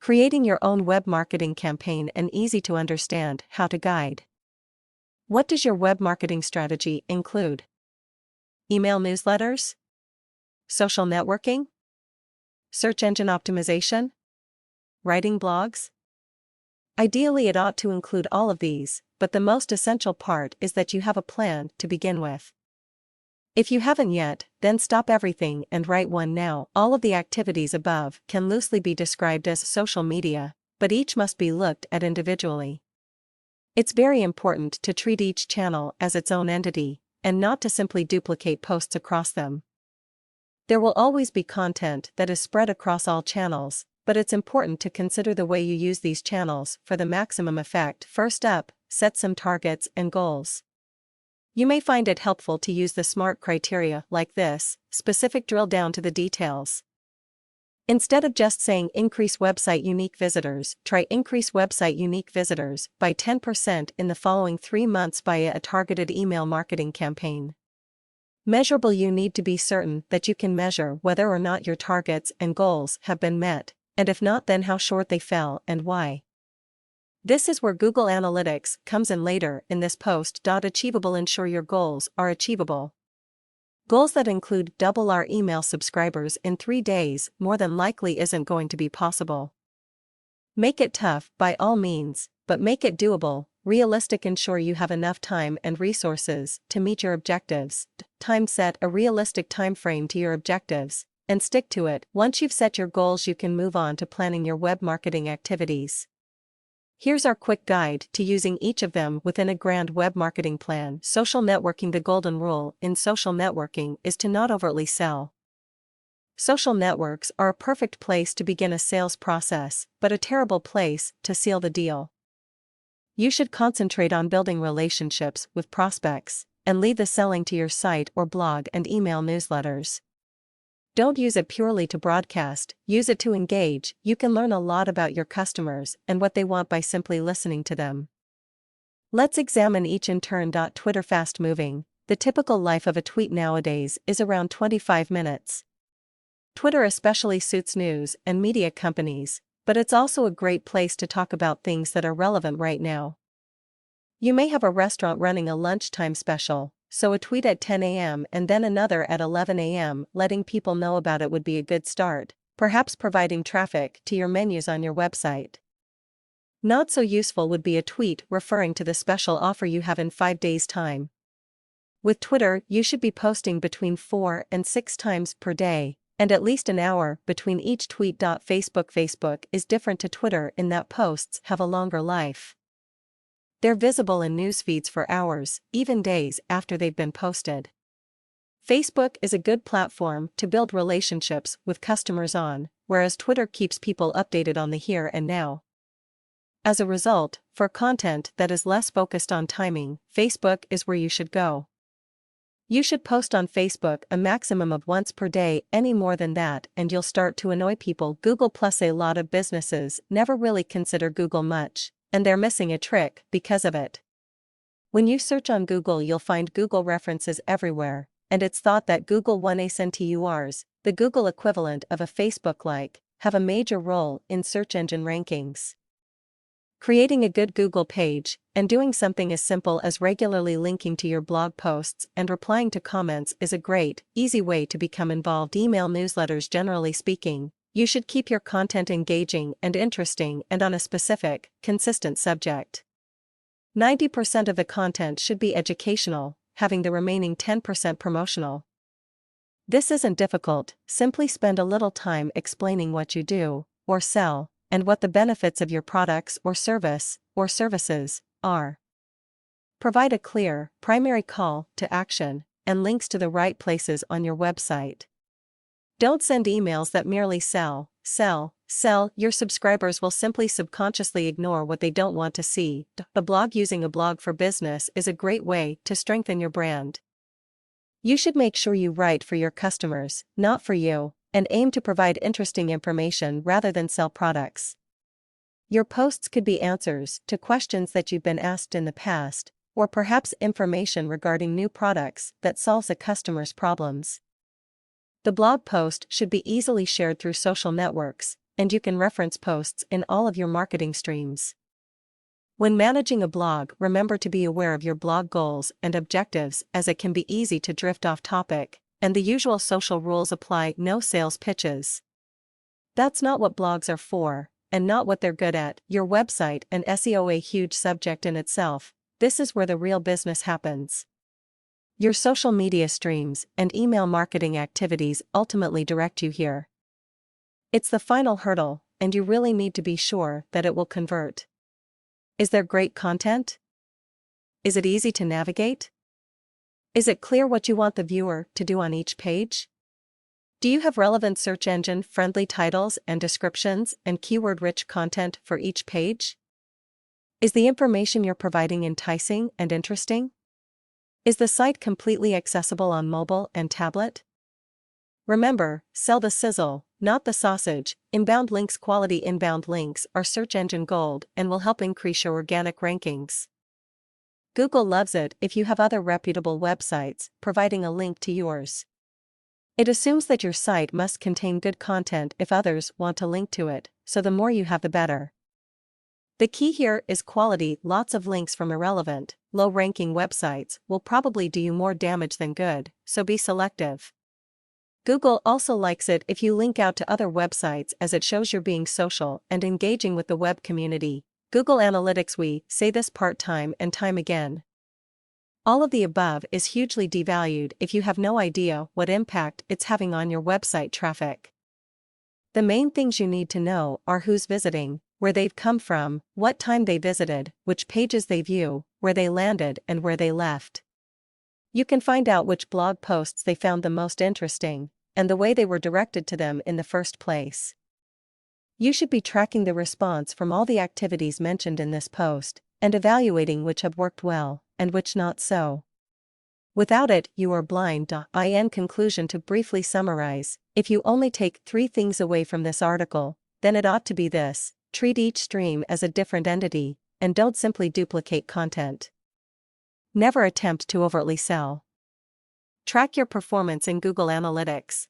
Creating your own web marketing campaign and easy to understand how to guide. What does your web marketing strategy include? Email newsletters? Social networking? Search engine optimization? Writing blogs? Ideally, it ought to include all of these, but the most essential part is that you have a plan to begin with. If you haven't yet, then stop everything and write one now. All of the activities above can loosely be described as social media, but each must be looked at individually. It's very important to treat each channel as its own entity, and not to simply duplicate posts across them. There will always be content that is spread across all channels, but it's important to consider the way you use these channels for the maximum effect. First up, set some targets and goals. You may find it helpful to use the SMART criteria like this: specific, drill down to the details. Instead of just saying increase website unique visitors, try increase website unique visitors by 10% in the following 3 months via a targeted email marketing campaign. Measurable: you need to be certain that you can measure whether or not your targets and goals have been met, and if not, then how short they fell and why. This is where Google Analytics comes in later in this post. Achievable: ensure your goals are achievable. Goals that include double our email subscribers in 3 days more than likely isn't going to be possible. Make it tough by all means, but make it doable, realistic. Ensure you have enough time and resources to meet your objectives. Set a realistic time frame to your objectives, and stick to it. Once you've set your goals, you can move on to planning your web marketing activities. Here's our quick guide to using each of them within a grand web marketing plan. Social networking: the golden rule in social networking is to not overtly sell. Social networks are a perfect place to begin a sales process, but a terrible place to seal the deal. You should concentrate on building relationships with prospects, and leave the selling to your site or blog and email newsletters. Don't use it purely to broadcast, use it to engage. You can learn a lot about your customers and what they want by simply listening to them. Let's examine each in turn. Twitter: fast moving. The typical life of a tweet nowadays is around 25 minutes. Twitter especially suits news and media companies, but it's also a great place to talk about things that are relevant right now. You may have a restaurant running a lunchtime special, so a tweet at 10 a.m. and then another at 11 a.m. letting people know about it would be a good start, perhaps providing traffic to your menus on your website. Not so useful would be a tweet referring to the special offer you have in 5 days' time. With Twitter, you should be posting between 4 and 6 times per day, and at least an hour between each tweet. Facebook is different to Twitter in that posts have a longer life. They're visible in news feeds for hours, even days after they've been posted. Facebook is a good platform to build relationships with customers on, whereas Twitter keeps people updated on the here and now. As a result, for content that is less focused on timing, Facebook is where you should go. You should post on Facebook a maximum of once per day. Any more than that and you'll start to annoy people. Google+: a lot of businesses never really consider Google much, and they're missing a trick because of it. When you search on Google, you'll find Google references everywhere, and it's thought that Google SNTURs, the Google equivalent of a Facebook-like, have a major role in search engine rankings. Creating a good Google page, and doing something as simple as regularly linking to your blog posts and replying to comments is a great, easy way to become involved. Email newsletters: generally speaking, you should keep your content engaging and interesting and on a specific, consistent subject. 90% of the content should be educational, having the remaining 10% promotional. This isn't difficult, simply spend a little time explaining what you do, or sell, and what the benefits of your products or services are. Provide a clear, primary call to action, and links to the right places on your website. Don't send emails that merely sell. Your subscribers will simply subconsciously ignore what they don't want to see. A blog: using a blog for business is a great way to strengthen your brand. You should make sure you write for your customers, not for you, and aim to provide interesting information rather than sell products. Your posts could be answers to questions that you've been asked in the past, or perhaps information regarding new products that solves a customer's problems. The blog post should be easily shared through social networks, and you can reference posts in all of your marketing streams. When managing a blog, remember to be aware of your blog goals and objectives, as it can be easy to drift off topic, and the usual social rules apply: no sales pitches. That's not what blogs are for, and not what they're good at. Your website and SEO, a huge subject in itself. This is where the real business happens. Your social media streams and email marketing activities ultimately direct you here. It's the final hurdle, and you really need to be sure that it will convert. Is there great content? Is it easy to navigate? Is it clear what you want the viewer to do on each page? Do you have relevant search engine-friendly titles and descriptions and keyword-rich content for each page? Is the information you're providing enticing and interesting? Is the site completely accessible on mobile and tablet? Remember, sell the sizzle, not the sausage. Quality inbound links are search engine gold and will help increase your organic rankings. Google loves it if you have other reputable websites providing a link to yours. It assumes that your site must contain good content if others want to link to it, so the more you have the better. The key here is quality. Lots of links from irrelevant, low-ranking websites will probably do you more damage than good, so be selective. Google also likes it if you link out to other websites, as it shows you're being social and engaging with the web community. Google Analytics. We say this part-time and time again. All of the above is hugely devalued if you have no idea what impact it's having on your website traffic. The main things you need to know are who's visiting, where they've come from, what time they visited, which pages they view, where they landed and where they left. You can find out which blog posts they found the most interesting, and the way they were directed to them in the first place. You should be tracking the response from all the activities mentioned in this post, and evaluating which have worked well, and which not so. Without it, you are blind. In conclusion, to briefly summarize, if you only take 3 things away from this article, then it ought to be this: treat each stream as a different entity, and don't simply duplicate content. Never attempt to overtly sell. Track your performance in Google Analytics.